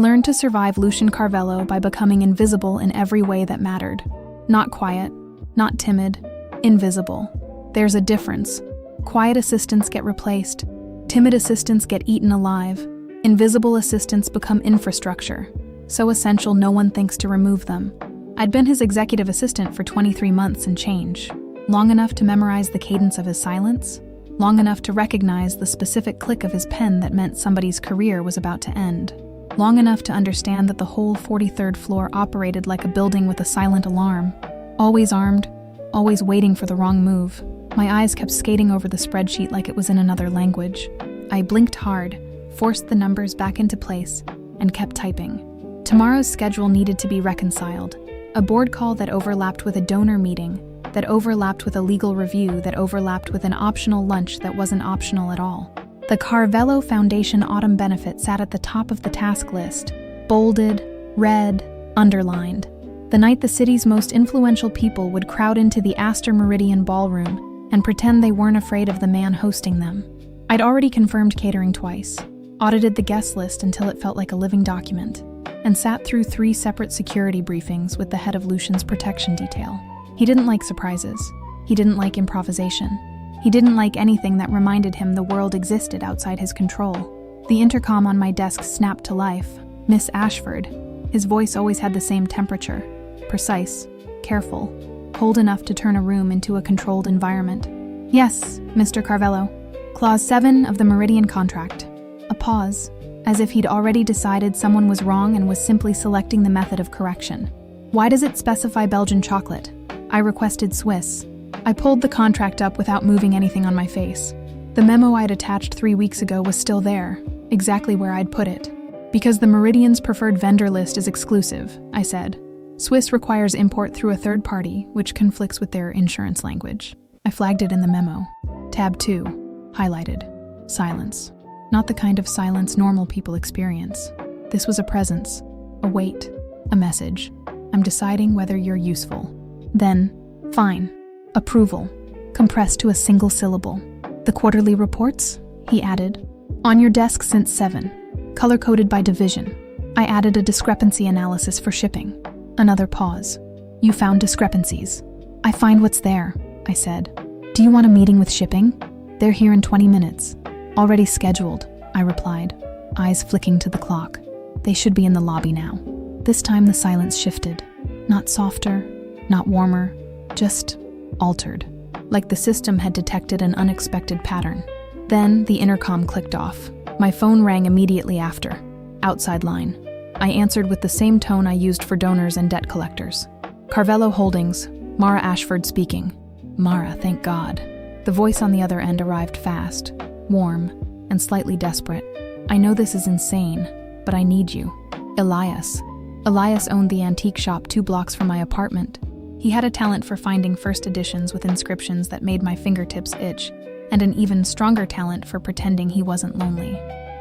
learned to survive Lucian Carvello by becoming invisible in every way that mattered. Not quiet, not timid, invisible. There's a difference. Quiet assistants get replaced. Timid assistants get eaten alive. Invisible assistants become infrastructure, so essential no one thinks to remove them. I'd been his executive assistant for 23 months and change. Long enough to memorize the cadence of his silence, long enough to recognize the specific click of his pen that meant somebody's career was about to end. Long enough to understand that the whole 43rd floor operated like a building with a silent alarm. Always armed, always waiting for the wrong move. My eyes kept skating over the spreadsheet like it was in another language. I blinked hard, forced the numbers back into place, and kept typing. Tomorrow's schedule needed to be reconciled. A board call that overlapped with a donor meeting, that overlapped with a legal review, that overlapped with an optional lunch that wasn't optional at all. The Carvello Foundation autumn benefit sat at the top of the task list, bolded, red, underlined. The night the city's most influential people would crowd into the Astor Meridian ballroom and pretend they weren't afraid of the man hosting them. I'd already confirmed catering twice, audited the guest list until it felt like a living document, and sat through 3 separate security briefings with the head of Lucian's protection detail. He didn't like surprises. He didn't like improvisation. He didn't like anything that reminded him the world existed outside his control. The intercom on my desk snapped to life. Miss Ashford. His voice always had the same temperature. Precise, careful, cold enough to turn a room into a controlled environment. Yes, Mr. Carvello. Clause 7 of the Meridian contract. A pause, as if he'd already decided someone was wrong and was simply selecting the method of correction. Why does it specify Belgian chocolate? I requested Swiss. I pulled the contract up without moving anything on my face. The memo I'd attached 3 weeks ago was still there, exactly where I'd put it. Because the Meridian's preferred vendor list is exclusive, I said. Swiss requires import through a third party, which conflicts with their insurance language. I flagged it in the memo. Tab 2, highlighted. Silence. Not the kind of silence normal people experience. This was a presence, a weight, a message. I'm deciding whether you're useful. Then, fine. Approval, compressed to a single syllable. The quarterly reports? He added. On your desk since 7. Color-coded by division. I added a discrepancy analysis for shipping. Another pause. You found discrepancies. I find what's there, I said. Do you want a meeting with shipping? They're here in 20 minutes. Already scheduled, I replied, eyes flicking to the clock. They should be in the lobby now. This time the silence shifted. Not softer, not warmer, just altered, like the system had detected an unexpected pattern. Then the intercom clicked off. My phone rang immediately after. Outside line. I answered with the same tone I used for donors and debt collectors. Carvello Holdings, Mara Ashford speaking. Mara, thank God. The voice on the other end arrived fast, warm, and slightly desperate. I know this is insane, but I need you. Elias. Elias owned the antique shop 2 blocks from my apartment. He had a talent for finding first editions with inscriptions that made my fingertips itch, and an even stronger talent for pretending he wasn't lonely.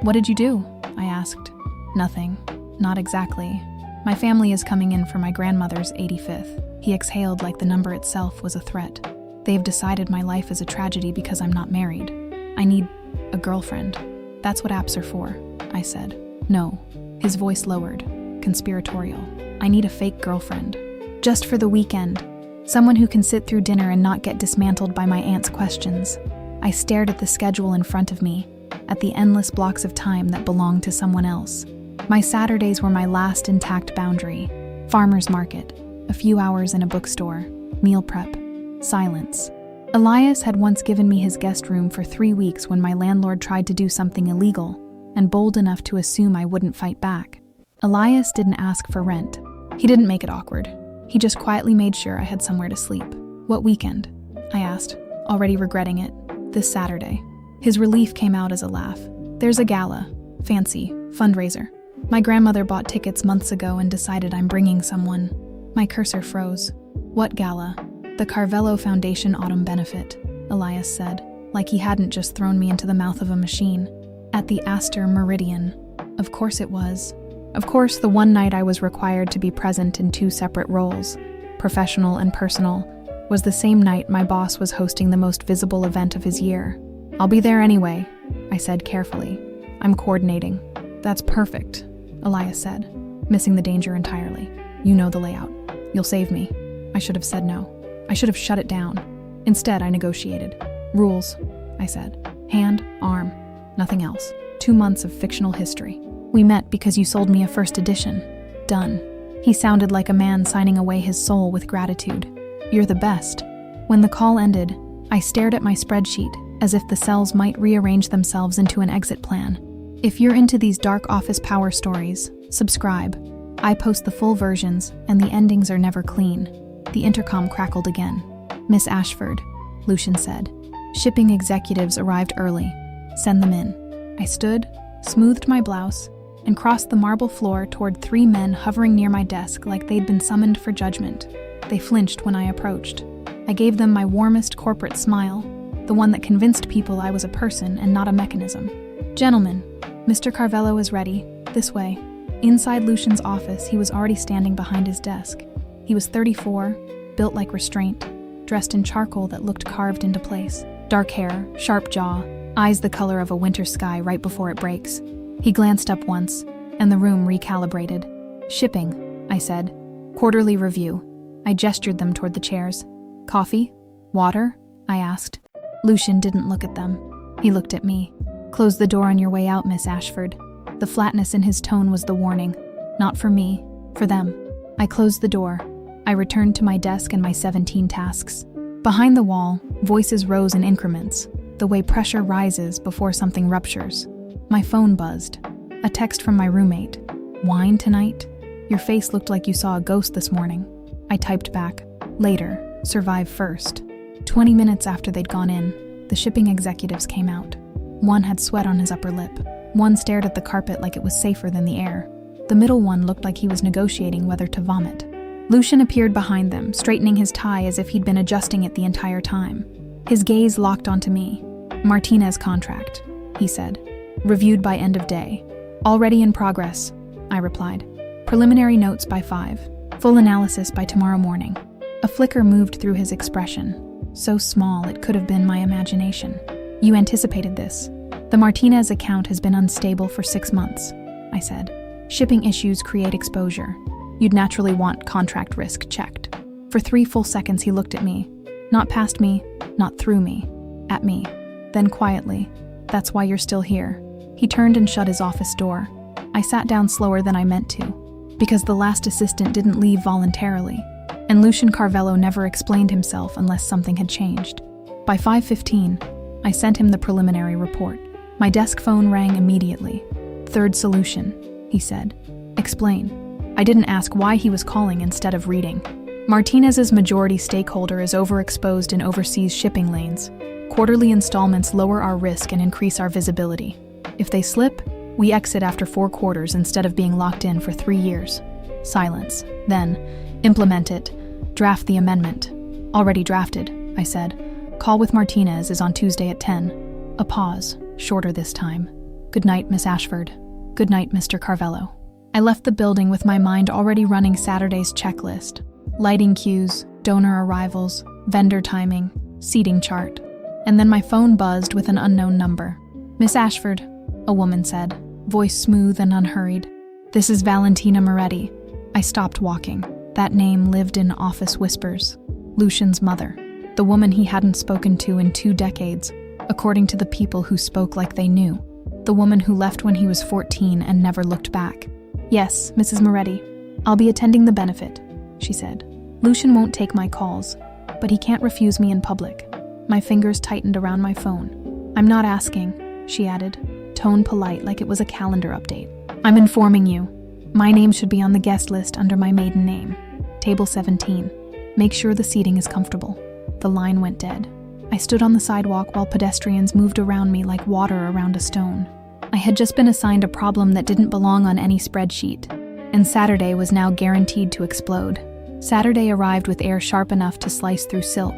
What did you do? I asked. Nothing. Not exactly. My family is coming in for my grandmother's 85th. He exhaled like the number itself was a threat. They've decided my life is a tragedy because I'm not married. I need a girlfriend. That's what apps are for, I said. No. His voice lowered. Conspiratorial. I need a fake girlfriend. Just for the weekend. Someone who can sit through dinner and not get dismantled by my aunt's questions. I stared at the schedule in front of me, at the endless blocks of time that belonged to someone else. My Saturdays were my last intact boundary. Farmer's market, a few hours in a bookstore, meal prep, silence. Elias had once given me his guest room for 3 weeks when my landlord tried to do something illegal, and bold enough to assume I wouldn't fight back. Elias didn't ask for rent. He didn't make it awkward. He just quietly made sure I had somewhere to sleep. What weekend? I asked, already regretting it. This Saturday. His relief came out as a laugh. There's a gala. Fancy. Fundraiser. My grandmother bought tickets months ago and decided I'm bringing someone. My cursor froze. What gala? The Carvello Foundation autumn benefit, Elias said, like he hadn't just thrown me into the mouth of a machine. At the Astor Meridian. Of course it was. Of course, the one night I was required to be present in 2 separate roles, professional and personal, was the same night my boss was hosting the most visible event of his year. I'll be there anyway, I said carefully. I'm coordinating. That's perfect. Elias said, missing the danger entirely. You know the layout. You'll save me. I should have said no. I should have shut it down. Instead, I negotiated. Rules, I said. Hand, arm, nothing else. 2 months of fictional history. We met because you sold me a first edition. Done. He sounded like a man signing away his soul with gratitude. You're the best. When the call ended, I stared at my spreadsheet as if the cells might rearrange themselves into an exit plan. If you're into these dark office power stories, subscribe. I post the full versions, and the endings are never clean. The intercom crackled again. Miss Ashford, Lucian said. Shipping executives arrived early. Send them in. I stood, smoothed my blouse, and crossed the marble floor toward 3 men hovering near my desk like they'd been summoned for judgment. They flinched when I approached. I gave them my warmest corporate smile, the one that convinced people I was a person and not a mechanism. Gentlemen, Mr. Carvello is ready. This way. Inside Lucian's office, he was already standing behind his desk. He was 34, built like restraint, dressed in charcoal that looked carved into place. Dark hair, sharp jaw, eyes the color of a winter sky right before it breaks. He glanced up once, and the room recalibrated. Shipping, I said. Quarterly review. I gestured them toward the chairs. Coffee? Water? I asked. Lucian didn't look at them. He looked at me. Close the door on your way out, Miss Ashford. The flatness in his tone was the warning. Not for me, for them. I closed the door. I returned to my desk and my 17 tasks. Behind the wall, voices rose in increments, the way pressure rises before something ruptures. My phone buzzed. A text from my roommate. Wine tonight? Your face looked like you saw a ghost this morning. I typed back. Later, survive first. 20 minutes after they'd gone in, the shipping executives came out. One had sweat on his upper lip. One stared at the carpet like it was safer than the air. The middle one looked like he was negotiating whether to vomit. Lucian appeared behind them, straightening his tie as if he'd been adjusting it the entire time. His gaze locked onto me. Martinez contract, he said. Reviewed by end of day. Already in progress, I replied. Preliminary notes by 5. Full analysis by tomorrow morning. A flicker moved through his expression. So small it could have been my imagination. You anticipated this. The Martinez account has been unstable for 6 months, I said. Shipping issues create exposure. You'd naturally want contract risk checked. For 3 full seconds he looked at me. Not past me, not through me. At me. Then quietly. That's why you're still here. He turned and shut his office door. I sat down slower than I meant to, because the last assistant didn't leave voluntarily, and Lucian Carvello never explained himself unless something had changed. By 5:15, I sent him the preliminary report. My desk phone rang immediately. Third solution, he said. Explain. I didn't ask why he was calling instead of reading. Martinez's majority stakeholder is overexposed in overseas shipping lanes. Quarterly installments lower our risk and increase our visibility. If they slip, we exit after 4 quarters instead of being locked in for 3 years. Silence. Then, implement it. Draft the amendment. Already drafted, I said. Call with Martinez is on Tuesday at 10. A pause, shorter this time. Good night, Miss Ashford. Good night, Mr. Carvello. I left the building with my mind already running Saturday's checklist. Lighting cues, donor arrivals, vendor timing, seating chart. And then my phone buzzed with an unknown number. Miss Ashford, a woman said, voice smooth and unhurried. This is Valentina Moretti. I stopped walking. That name lived in office whispers. Lucian's mother. The woman he hadn't spoken to in 2 decades, according to the people who spoke like they knew. The woman who left when he was 14 and never looked back. Yes, Mrs. Moretti. I'll be attending the benefit, she said. Lucian won't take my calls, but he can't refuse me in public. My fingers tightened around my phone. I'm not asking, she added, tone polite like it was a calendar update. I'm informing you. My name should be on the guest list under my maiden name. Table 17. Make sure the seating is comfortable. The line went dead. I stood on the sidewalk while pedestrians moved around me like water around a stone. I had just been assigned a problem that didn't belong on any spreadsheet, and Saturday was now guaranteed to explode. Saturday arrived with air sharp enough to slice through silk.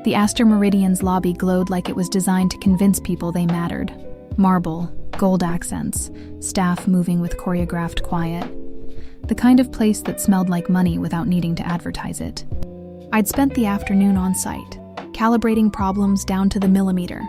The Astor Meridian's lobby glowed like it was designed to convince people they mattered. Marble, gold accents, staff moving with choreographed quiet. The kind of place that smelled like money without needing to advertise it. I'd spent the afternoon on site, calibrating problems down to the millimeter.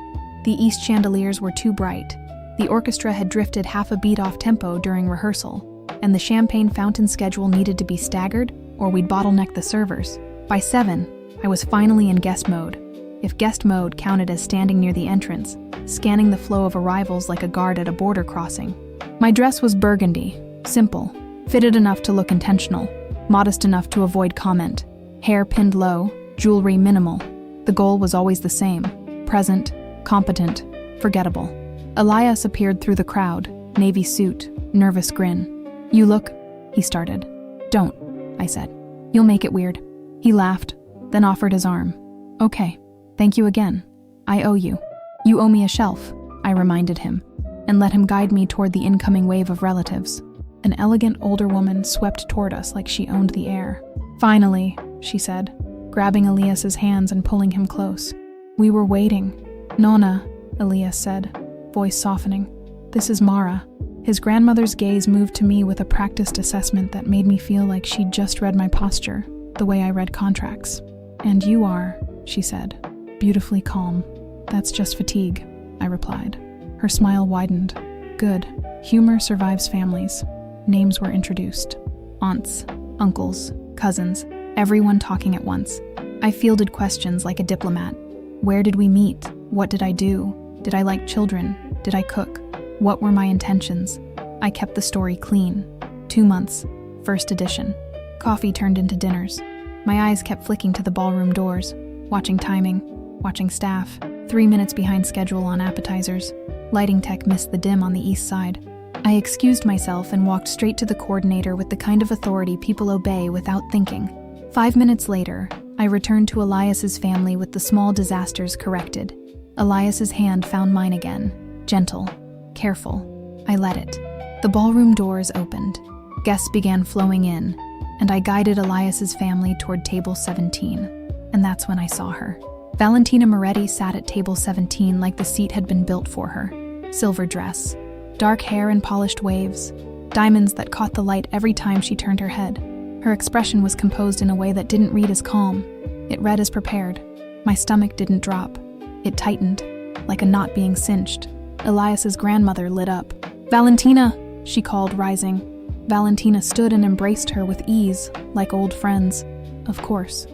The east chandeliers were too bright. The orchestra had drifted half a beat off tempo during rehearsal. and the champagne fountain schedule needed to be staggered or we'd bottleneck the servers. By 7, I was finally in guest mode. If guest mode counted as standing near the entrance, scanning the flow of arrivals like a guard at a border crossing. My dress was burgundy, simple, fitted enough to look intentional, modest enough to avoid comment, hair pinned low, jewelry minimal. The goal was always the same: present, competent, forgettable. Elias appeared through the crowd, navy suit, nervous grin. "You look," he started. "Don't," I said. "You'll make it weird." He laughed, then offered his arm. "Okay, thank you again. I owe you." "You owe me a shelf," I reminded him, and let him guide me toward the incoming wave of relatives. An elegant older woman swept toward us like she owned the air. "Finally," she said, grabbing Elias's hands and pulling him close. "We were waiting." "Nona," Elias said, voice softening. "This is Mara." His grandmother's gaze moved to me with a practiced assessment that made me feel like she'd just read my posture, the way I read contracts. "And you are," she said, beautifully calm. "That's just fatigue," I replied. Her smile widened. "Good. Humor survives families." Names were introduced. Aunts, uncles, cousins, everyone talking at once. I fielded questions like a diplomat. Where did we meet? What did I do? Did I like children? Did I cook? What were my intentions? I kept the story clean. 2 months. First edition. Coffee turned into dinners. My eyes kept flicking to the ballroom doors, watching timing, watching staff, 3 minutes behind schedule on appetizers. Lighting tech missed the dim on the east side. I excused myself and walked straight to the coordinator with the kind of authority people obey without thinking. 5 minutes later, I returned to Elias's family with the small disasters corrected. Elias's hand found mine again, gentle, careful. I let it. The ballroom doors opened. Guests began flowing in, and I guided Elias's family toward table 17. And that's when I saw her. Valentina Moretti sat at table 17 like the seat had been built for her. Silver dress, dark hair in polished waves, diamonds that caught the light every time she turned her head. Her expression was composed in a way that didn't read as calm. It read as prepared. My stomach didn't drop. It tightened, like a knot being cinched. Elias's grandmother lit up. "Valentina!" she called, rising. Valentina stood and embraced her with ease, like old friends. Of course,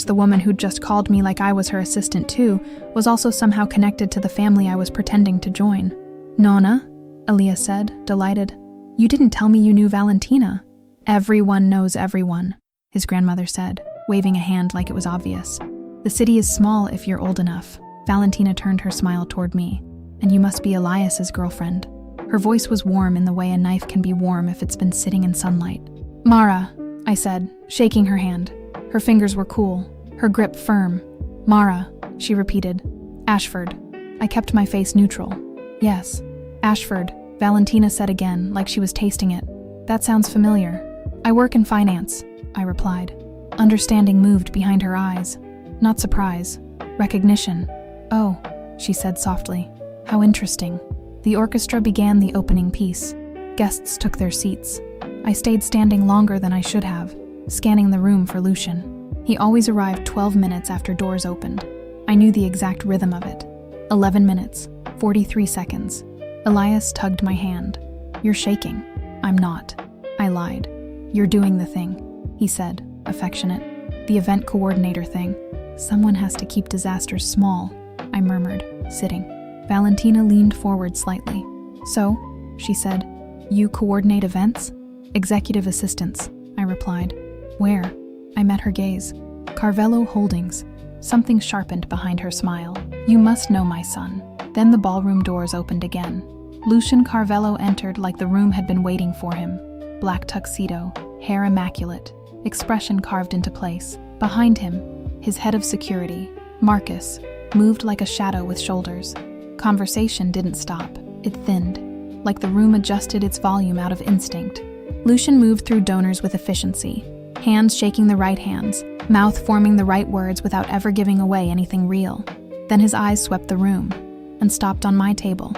the woman who'd just called me like I was her assistant too, was also somehow connected to the family I was pretending to join. "Nona," Elias said, delighted. "You didn't tell me you knew Valentina." "Everyone knows everyone," his grandmother said, waving a hand like it was obvious. "The city is small if you're old enough." Valentina turned her smile toward me. "And you must be Elias's girlfriend." Her voice was warm in the way a knife can be warm if it's been sitting in sunlight. "Mara," I said, shaking her hand. Her fingers were cool, her grip firm. "Mara," she repeated. "Ashford." I kept my face neutral. "Yes, Ashford," Valentina said again, like she was tasting it. "That sounds familiar." "I work in finance," I replied. Understanding moved behind her eyes. Not surprise. Recognition. "Oh," she said softly. "How interesting." The orchestra began the opening piece. Guests took their seats. I stayed standing longer than I should have, scanning the room for Lucian. He always arrived 12 minutes after doors opened. I knew the exact rhythm of it. 11 minutes, 43 seconds. Elias tugged my hand. "You're shaking." "I'm not." I lied. "You're doing the thing," he said, affectionate. "The event coordinator thing. Someone has to keep disasters small," I murmured, sitting. Valentina leaned forward slightly. "So," she said, "you coordinate events?" "Executive assistants," I replied. "Where?" I met her gaze. "Carvello Holdings." Something sharpened behind her smile. "You must know my son." Then the ballroom doors opened again. Lucian Carvello entered like the room had been waiting for him. Black tuxedo, hair immaculate, expression carved into place. Behind him, his head of security, Marcus, moved like a shadow with shoulders. Conversation didn't stop. It thinned, like the room adjusted its volume out of instinct. Lucian moved through donors with efficiency, hands shaking the right hands, mouth forming the right words without ever giving away anything real. Then his eyes swept the room and stopped on my table,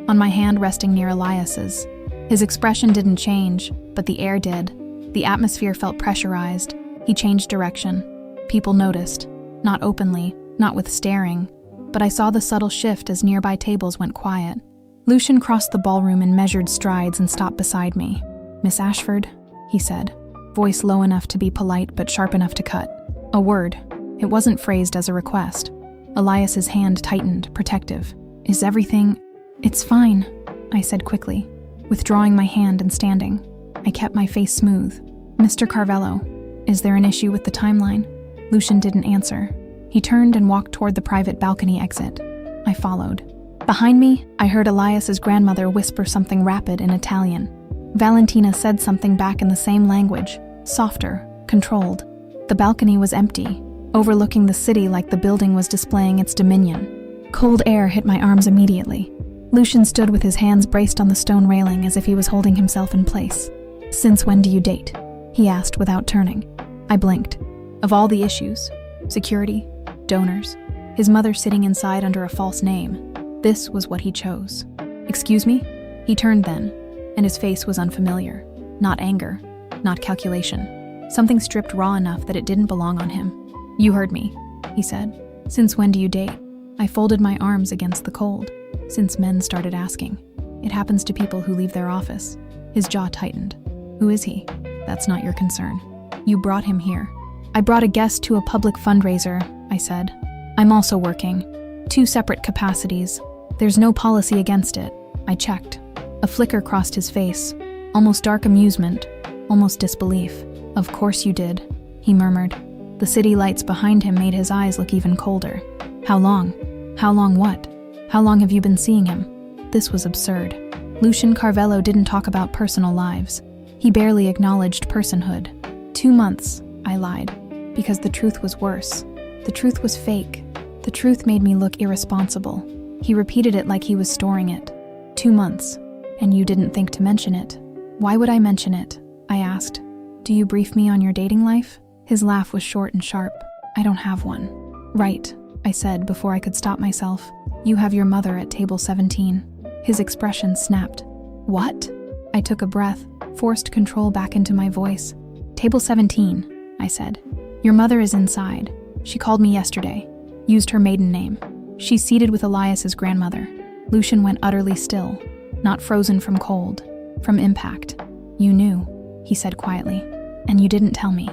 on my hand resting near Elias's. His expression didn't change, but the air did. The atmosphere felt pressurized. He changed direction. People noticed, not openly, not with staring, but I saw the subtle shift as nearby tables went quiet. Lucian crossed the ballroom in measured strides and stopped beside me. "Miss Ashford," he said, voice low enough to be polite but sharp enough to cut. A word. It wasn't phrased as a request. Elias's hand tightened, protective. "Is everything—" "It's fine," I said quickly, withdrawing my hand and standing. I kept my face smooth. "Mr. Carvello, is there an issue with the timeline?" Lucian didn't answer. He turned and walked toward the private balcony exit. I followed. Behind me, I heard Elias's grandmother whisper something rapid in Italian. Valentina said something back in the same language, softer, controlled. The balcony was empty, overlooking the city like the building was displaying its dominion. Cold air hit my arms immediately. Lucian stood with his hands braced on the stone railing as if he was holding himself in place. "Since when do you date?" he asked without turning. I blinked. Of all the issues, security, donors, his mother sitting inside under a false name, this was what he chose. "Excuse me?" He turned then, and his face was unfamiliar. Not anger, not calculation. Something stripped raw enough that it didn't belong on him. "You heard me," he said. "Since when do you date?" I folded my arms against the cold. "Since men started asking. It happens to people who leave their office." His jaw tightened. "Who is he?" "That's not your concern. You brought him here." "I brought a guest to a public fundraiser," I said. "I'm also working. 2 separate capacities. There's no policy against it." I checked. A flicker crossed his face. Almost dark amusement. Almost disbelief. "Of course you did," he murmured. The city lights behind him made his eyes look even colder. "How long?" "How long what? How long have you been seeing him?" This was absurd. Lucian Carvello didn't talk about personal lives. He barely acknowledged personhood. 2 months, I lied, because the truth was worse. The truth was fake. The truth made me look irresponsible. He repeated it like he was storing it. 2 months, and you didn't think to mention it. "Why would I mention it?" I asked. "Do you brief me on your dating life?" His laugh was short and sharp. "I don't have one." "Right," I said before I could stop myself. "You have your mother at table 17. His expression snapped. "What?" I took a breath, forced control back into my voice. "Table 17, I said. "Your mother is inside. She called me yesterday. Used her maiden name. She's seated with Elias's grandmother." Lucian went utterly still, not frozen from cold, from impact. "You knew," he said quietly, "and you didn't tell me."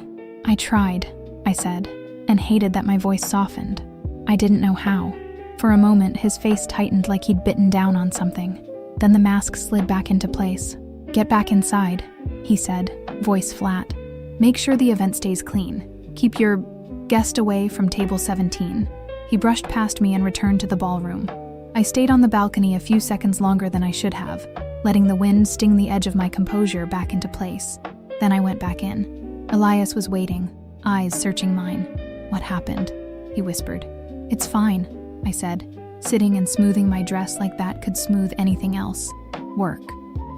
"I tried," I said, and hated that my voice softened. I didn't know how. For a moment, his face tightened like he'd bitten down on something. Then the mask slid back into place. "Get back inside," he said, voice flat. "Make sure the event stays clean. Keep your guest away from table 17. He brushed past me and returned to the ballroom. I stayed on the balcony a few seconds longer than I should have, letting the wind sting the edge of my composure back into place. Then I went back in. Elias was waiting, eyes searching mine. "What happened?" he whispered. "It's fine," I said, sitting and smoothing my dress like that could smooth anything else. "Work."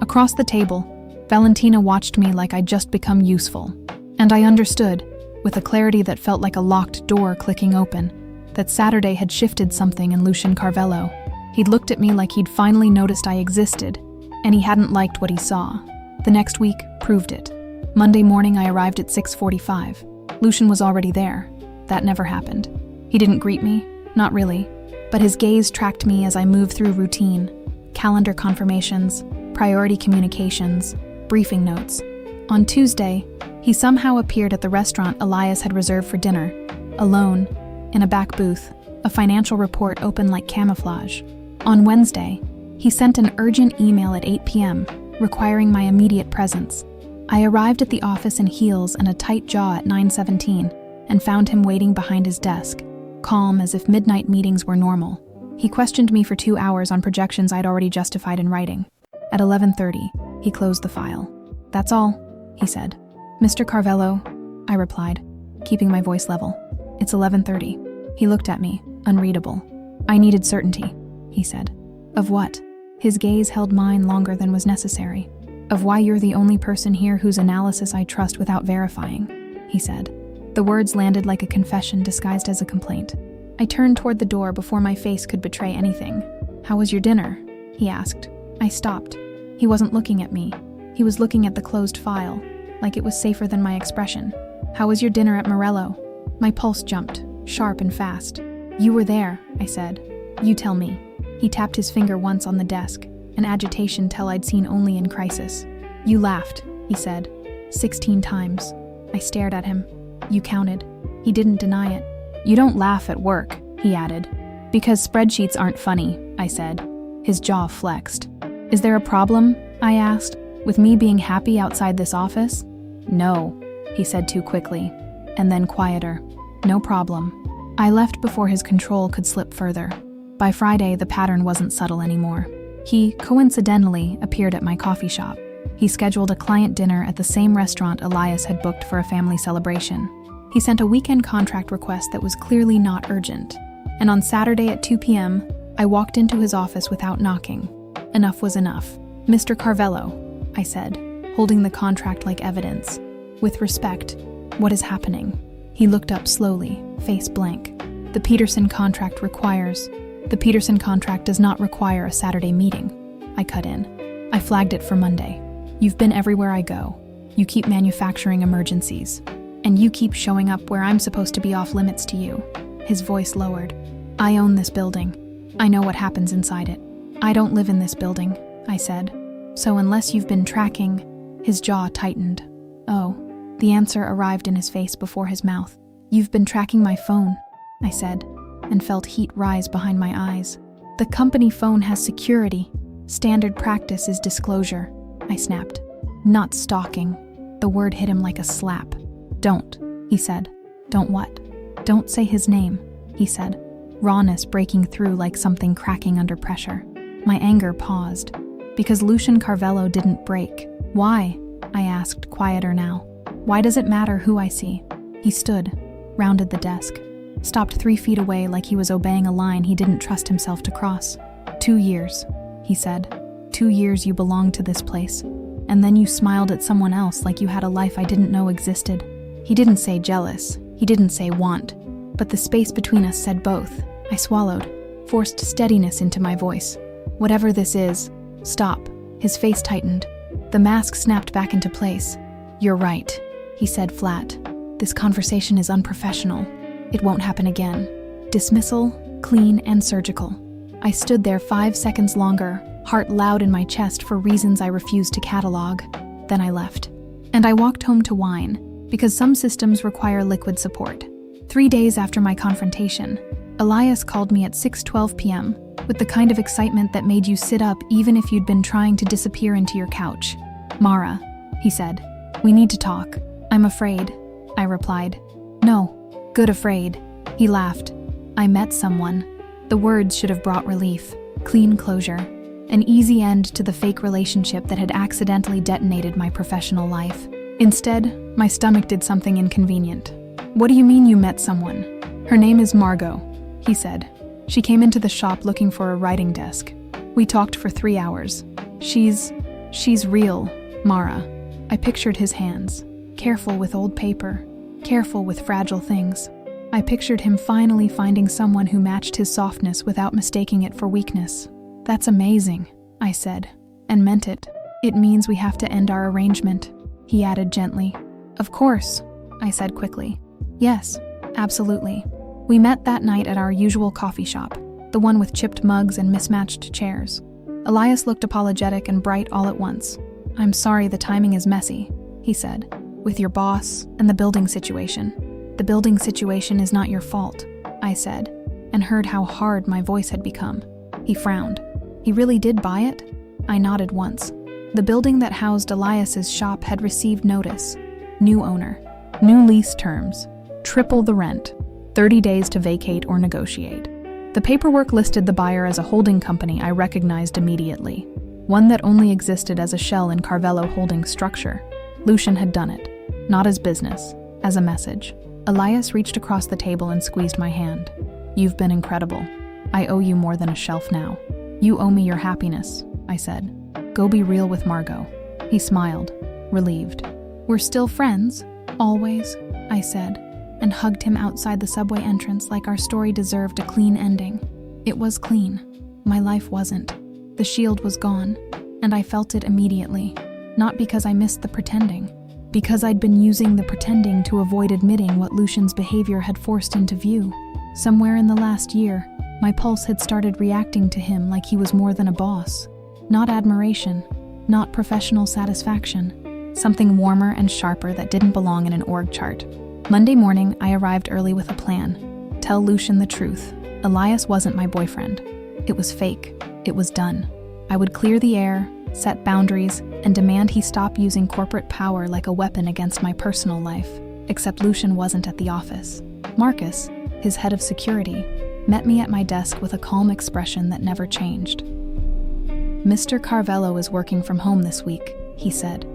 Across the table, Valentina watched me like I'd just become useful. And I understood, with a clarity that felt like a locked door clicking open, that Saturday had shifted something in Lucian Carvello. He'd looked at me like he'd finally noticed I existed, and he hadn't liked what he saw. The next week proved it. Monday morning I arrived at 6:45. Lucian was already there. That never happened. He didn't greet me, not really, but his gaze tracked me as I moved through routine, calendar confirmations, priority communications, briefing notes. On Tuesday, he somehow appeared at the restaurant Elias had reserved for dinner, alone, in a back booth, a financial report open like camouflage. On Wednesday, he sent an urgent email at 8 p.m., requiring my immediate presence. I arrived at the office in heels and a tight jaw at 9:17, and found him waiting behind his desk, calm as if midnight meetings were normal. He questioned me for 2 hours on projections I'd already justified in writing. At 11:30, he closed the file. "That's all," he said. "Mr. Carvello," I replied, keeping my voice level. "It's 11:30. He looked at me, unreadable. "I needed certainty," he said. "Of what?" His gaze held mine longer than was necessary. "Of why you're the only person here whose analysis I trust without verifying," he said. The words landed like a confession disguised as a complaint. I turned toward the door before my face could betray anything. "How was your dinner?" he asked. I stopped. He wasn't looking at me. He was looking at the closed file, like it was safer than my expression. "How was your dinner at Morello?" My pulse jumped, sharp and fast. "You were there," I said. "You tell me." He tapped his finger once on the desk, an agitation tell I'd seen only in crisis. "You laughed," he said. 16 times. I stared at him. You counted. He didn't deny it. You don't laugh at work, he added. Because spreadsheets aren't funny, I said. His jaw flexed. Is there a problem, I asked, with me being happy outside this office? No, he said too quickly, and then quieter. No problem. I left before his control could slip further. By Friday, the pattern wasn't subtle anymore. He, coincidentally, appeared at my coffee shop. He scheduled a client dinner at the same restaurant Elias had booked for a family celebration. He sent a weekend contract request that was clearly not urgent. And on Saturday at 2 p.m., I walked into his office without knocking. Enough was enough. Mr. Carvello, I said, holding the contract like evidence. With respect, what is happening? He looked up slowly, face blank. The Peterson contract does not require a Saturday meeting. I cut in. I flagged it for Monday. You've been everywhere I go. You keep manufacturing emergencies. And you keep showing up where I'm supposed to be off limits to you. His voice lowered. I own this building. I know what happens inside it. I don't live in this building, I said. So unless you've been tracking, his jaw tightened. Oh, the answer arrived in his face before his mouth. You've been tracking my phone, I said, and felt heat rise behind my eyes. The company phone has security. Standard practice is disclosure, I snapped. Not stalking. The word hit him like a slap. Don't, he said. Don't what? Don't say his name, he said, rawness breaking through like something cracking under pressure. My anger paused. Because Lucian Carvello didn't break. Why? I asked, quieter now. Why does it matter who I see? He stood, rounded the desk, stopped 3 feet away like he was obeying a line he didn't trust himself to cross. 2 years, he said. 2 years you belonged to this place. And then you smiled at someone else like you had a life I didn't know existed. He didn't say jealous. He didn't say want. But the space between us said both. I swallowed, forced steadiness into my voice. Whatever this is, stop. His face tightened. The mask snapped back into place. You're right, he said flat. This conversation is unprofessional. It won't happen again. Dismissal, clean and surgical. I stood there 5 seconds longer, heart loud in my chest for reasons I refused to catalog. Then I left. And I walked home to whine, because some systems require liquid support. 3 days after my confrontation, Elias called me at 6:12 p.m., with the kind of excitement that made you sit up even if you'd been trying to disappear into your couch. Mara, he said, we need to talk. I'm afraid, I replied. No, good afraid. He laughed. I met someone. The words should have brought relief, clean closure, an easy end to the fake relationship that had accidentally detonated my professional life. Instead, my stomach did something inconvenient. What do you mean you met someone? Her name is Margot, he said. She came into the shop looking for a writing desk. We talked for 3 hours. She's real, Mara. I pictured his hands, careful with old paper, careful with fragile things. I pictured him finally finding someone who matched his softness without mistaking it for weakness. That's amazing, I said, and meant it. It means we have to end our arrangement, he added gently. Of course, I said quickly. Yes, absolutely. We met that night at our usual coffee shop, the one with chipped mugs and mismatched chairs. Elias looked apologetic and bright all at once. I'm sorry the timing is messy, he said, with your boss and the building situation. The building situation is not your fault, I said, and heard how hard my voice had become. He frowned. He really did buy it? I nodded once. The building that housed Elias's shop had received notice. New owner. New lease terms. Triple the rent. 30 days to vacate or negotiate. The paperwork listed the buyer as a holding company I recognized immediately, one that only existed as a shell in Carvello Holdings' structure. Lucian had done it, not as business, as a message. Elias reached across the table and squeezed my hand. You've been incredible. I owe you more than a shelf now. You owe me your happiness, I said. Go be real with Margot. He smiled, relieved. We're still friends, always, I said, and hugged him outside the subway entrance like our story deserved a clean ending. It was clean. My life wasn't. The shield was gone, and I felt it immediately. Not because I missed the pretending, because I'd been using the pretending to avoid admitting what Lucian's behavior had forced into view. Somewhere in the last year, my pulse had started reacting to him like he was more than a boss. Not admiration, not professional satisfaction, something warmer and sharper that didn't belong in an org chart. Monday morning, I arrived early with a plan. Tell Lucian the truth. Elias wasn't my boyfriend. It was fake. It was done. I would clear the air, set boundaries, and demand he stop using corporate power like a weapon against my personal life. Except Lucian wasn't at the office. Marcus, his head of security, met me at my desk with a calm expression that never changed. "Mr. Carvello is working from home this week," he said.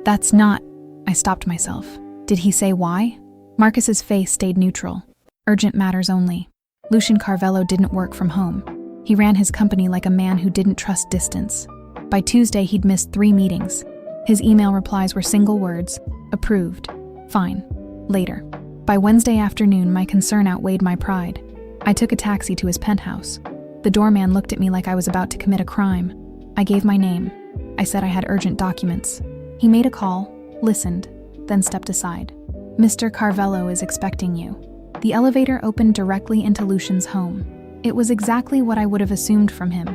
"That's not..." I stopped myself. Did he say why? Marcus's face stayed neutral. Urgent matters only. Lucian Carvello didn't work from home. He ran his company like a man who didn't trust distance. By Tuesday, he'd missed 3 meetings. His email replies were single words: approved, fine, later. By Wednesday afternoon, my concern outweighed my pride. I took a taxi to his penthouse. The doorman looked at me like I was about to commit a crime. I gave my name. I said I had urgent documents. He made a call, listened, then stepped aside. "Mr. Carvello is expecting you." The elevator opened directly into Lucian's home. It was exactly what I would have assumed from him.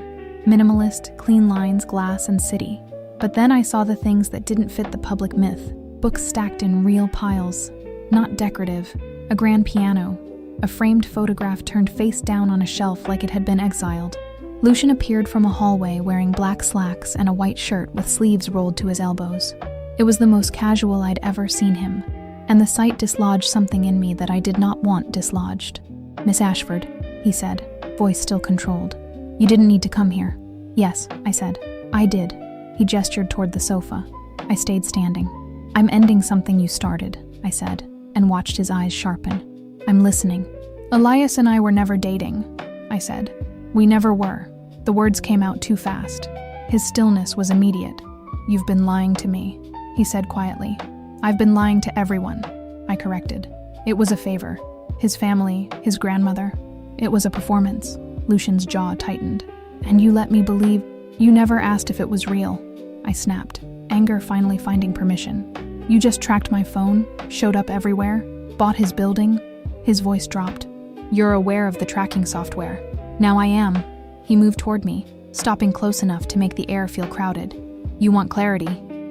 Minimalist, clean lines, glass, and city. But then I saw the things that didn't fit the public myth. Books stacked in real piles. Not decorative. A grand piano. A framed photograph turned face down on a shelf like it had been exiled. Lucian appeared from a hallway wearing black slacks and a white shirt with sleeves rolled to his elbows. It was the most casual I'd ever seen him, and the sight dislodged something in me that I did not want dislodged. "Miss Ashford," he said, voice still controlled. "You didn't need to come here." "Yes," I said. "I did." He gestured toward the sofa. I stayed standing. "I'm ending something you started," I said, and watched his eyes sharpen. "I'm listening." "Elias and I were never dating," I said. "We never were." The words came out too fast. His stillness was immediate. "You've been lying to me," he said quietly. "I've been lying to everyone," I corrected. "It was a favor. His family, his grandmother. It was a performance." Lucian's jaw tightened. "And you let me believe you never asked if it was real," I snapped, anger finally finding permission. "You just tracked my phone, showed up everywhere, bought his building." His voice dropped. "You're aware of the tracking software." "Now I am." He moved toward me, stopping close enough to make the air feel crowded. "You want clarity,"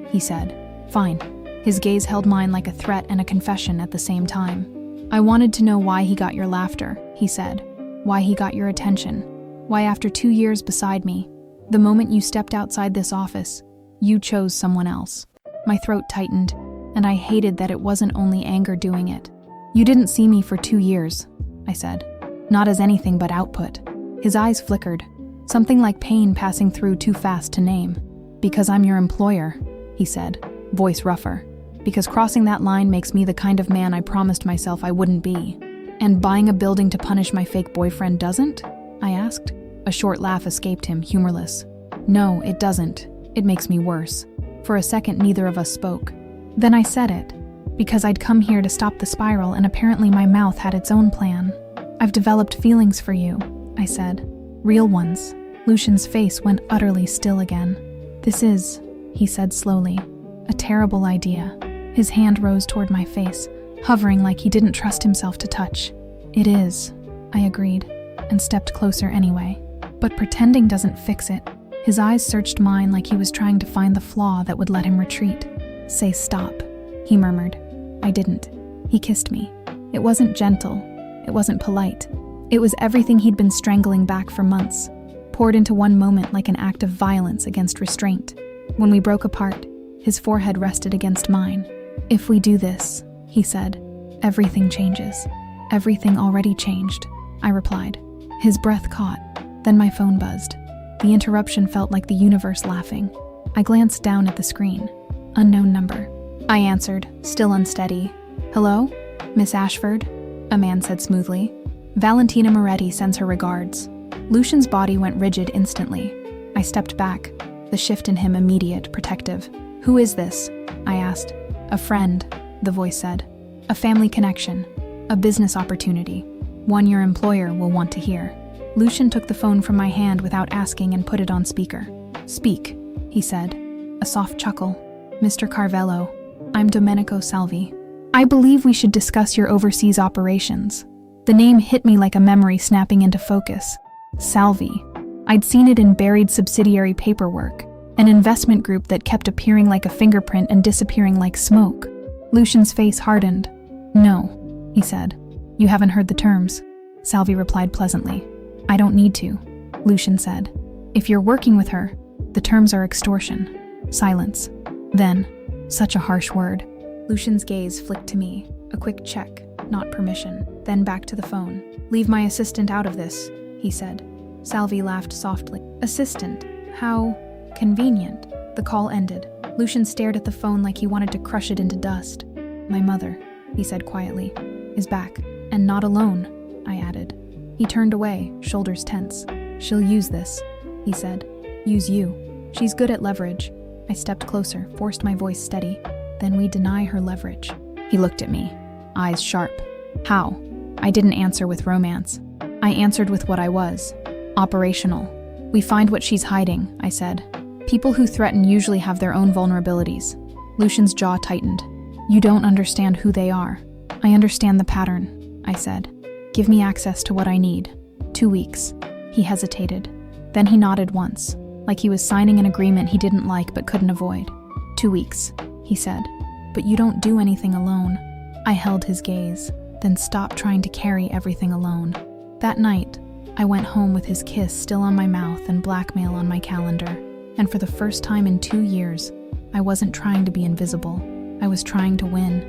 he said. "Fine." His gaze held mine like a threat and a confession at the same time. "I wanted to know why he got your laughter," he said. "Why he got your attention. Why after 2 years beside me, the moment you stepped outside this office, you chose someone else." My throat tightened, and I hated that it wasn't only anger doing it. "You didn't see me for 2 years, I said. "Not as anything but output." His eyes flickered, something like pain passing through too fast to name. "Because I'm your employer," he said, voice rougher. "Because crossing that line makes me the kind of man I promised myself I wouldn't be." "And buying a building to punish my fake boyfriend doesn't?" I asked. A short laugh escaped him, humorless. "No, it doesn't. It makes me worse." For a second, neither of us spoke. Then I said it. Because I'd come here to stop the spiral, and apparently my mouth had its own plan. "I've developed feelings for you," I said. "Real ones." Lucian's face went utterly still again. "This is," he said slowly, "a terrible idea." His hand rose toward my face, hovering like he didn't trust himself to touch. "It is," I agreed, and stepped closer anyway. "But pretending doesn't fix it." His eyes searched mine like he was trying to find the flaw that would let him retreat. "Say stop," he murmured. I didn't. He kissed me. It wasn't gentle. It wasn't polite. It was everything he'd been strangling back for months, poured into one moment like an act of violence against restraint. When we broke apart, his forehead rested against mine. "If we do this," he said, "everything changes." "Everything already changed," I replied. His breath caught. Then my phone buzzed. The interruption felt like the universe laughing. I glanced down at the screen. Unknown number. I answered, still unsteady. "Hello? Miss Ashford?" a man said smoothly. "Valentina Moretti sends her regards." Lucian's body went rigid instantly. I stepped back, the shift in him immediate, protective. "Who is this?" I asked. "A friend," the voice said. "A family connection. A business opportunity. One your employer will want to hear." Lucian took the phone from my hand without asking and put it on speaker. "Speak," he said. A soft chuckle. "Mr. Carvello, I'm Domenico Salvi. I believe we should discuss your overseas operations." The name hit me like a memory snapping into focus. Salvi. I'd seen it in buried subsidiary paperwork, An investment group that kept appearing like a fingerprint and disappearing like smoke. Lucian's face hardened. "No," he said. "You haven't heard the terms." Salvi replied pleasantly. "I don't need to," Lucian said. "If you're working with her, the terms are extortion." Silence. Then, such a harsh word. Lucian's gaze flicked to me, a quick check, not permission, then back to the phone. "Leave my assistant out of this," he said. Salvi laughed softly. "Assistant? How convenient." The call ended. Lucian stared at the phone like he wanted to crush it into dust. "My mother," he said quietly, "is back. And not alone," I added. He turned away, shoulders tense. "She'll use this," he said. "Use you. She's good at leverage." I stepped closer, forced my voice steady. "Then we deny her leverage." He looked at me, eyes sharp. "How?" I didn't answer with romance. I answered with what I was. Operational. "We find what she's hiding," I said. "People who threaten usually have their own vulnerabilities." Lucian's jaw tightened. "You don't understand who they are." "I understand the pattern," I said. "Give me access to what I need. 2 weeks." He hesitated. Then he nodded once, like he was signing an agreement he didn't like but couldn't avoid. 2 weeks, he said. "But you don't do anything alone." I held his gaze, then stopped trying to carry everything alone. That night, I went home with his kiss still on my mouth and blackmail on my calendar. And for the first time in 2 years, I wasn't trying to be invisible. I was trying to win.